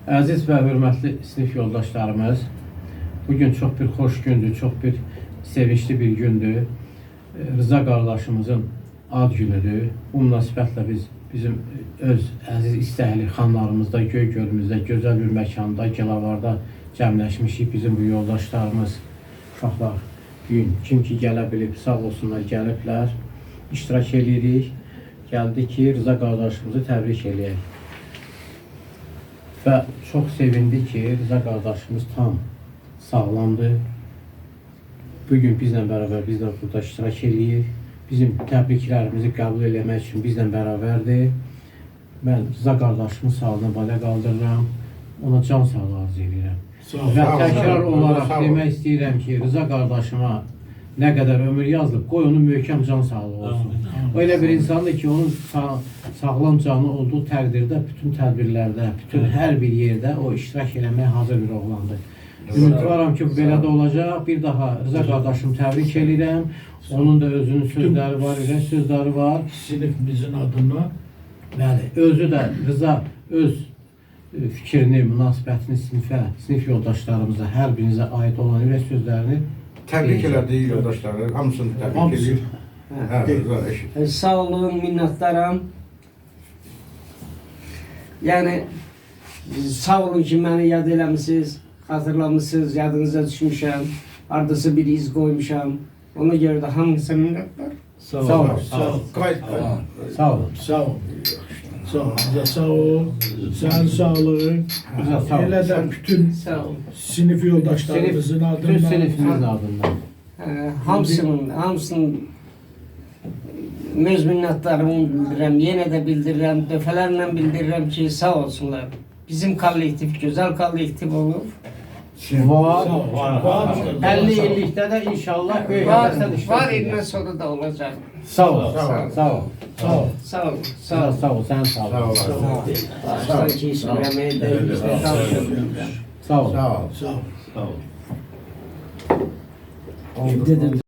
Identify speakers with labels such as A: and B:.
A: Əziz və hörmətli sinif yoldaşlarımız, bugün çox bir xoş gündür, çox bir sevinçli bir gündür. Rıza qardaşımızın ad günüdür. Bu münasibətlə bizim öz əziz istəkli xanlarımızda, Göygölümüzdə, gözəl bir məkanda, Gilavarda cəmləşmişik. Bizim bu yoldaşlarımız, uşaqlar gün kim ki gələ bilib, sağ olsunlar, gəliblər, iştirak edirik. Gəldik ki, Rıza qardaşımızı təbrik edək. Və çox sevindi ki, Rıza qardaşımız tam sağlamdır. Bugün bizlə bərabər, biz də burada iştirak edirik. Bizim təbriklərimizi qəbul eləmək üçün bizlə bərabərdir. Mən Rıza qardaşımın sağlığına balə qaldırıram. Ona can sağlığı arzu edirəm. Və təkrar olaraq demək istəyirəm ki, Rıza qardaşıma nə qədər ömür yazılıb, qoy onun möhkəm can sağlığı olsun. O elə bir insandır ki, onun sağlam canı olduğu təqdirdə bütün tədbirlərdə, bütün hər bir yerdə o iştirak eləməyə hazır bir oğlandır. Ümidvaram ki, belə də olacaq. Bir daha Rıza qardaşımı təbrik edirəm. Onun da özünün sözləri var, sözləri var.
B: Sinifimizin adına.
A: Bəli, özü də Rıza öz fikrini, münasibətini sinif yoldaşlarımıza, hər birinizə aid olan ürək sözlərini
C: təbrik elədik yoldaşları, hamısını təbrik edir.
D: Sağ olun, minnətdaram. Yəni, sağ olun ki, məni yad eləmişsiniz, xatırlamışsınız, yadınıza düşmüşəm, ardası bir iz qoymuşam. Ona görə də hamısı minnətlər.
A: Sağ olun.
B: Sağ ol.
A: Sağ olun.
B: Sağ ol. Sağ ol. Sağ ol. Sen sağlığın. Elə də bütün sinif yoldaşlarımızın adından.
A: Bütün sinifimizin adından.
D: Hamısının öz minnətlərimi bildirirəm, yenə də bildirirəm, dəfələrlə bildirirəm ki, sağ olsunlar. Bizim kollektiv, gözəl kollektiv olub.
A: Var. 50 illikdə də inşallah böyük həvəsdən işlər.
D: Var, ildən sonra da olacaq.
A: Sağ ol. Sağ ol.
D: Sağ ol.
A: Sağ ol. Sağ ol. Sən sağ ol.
D: Sağ ol. Sağ ol.
A: Sağ ol.
B: Sağ ol.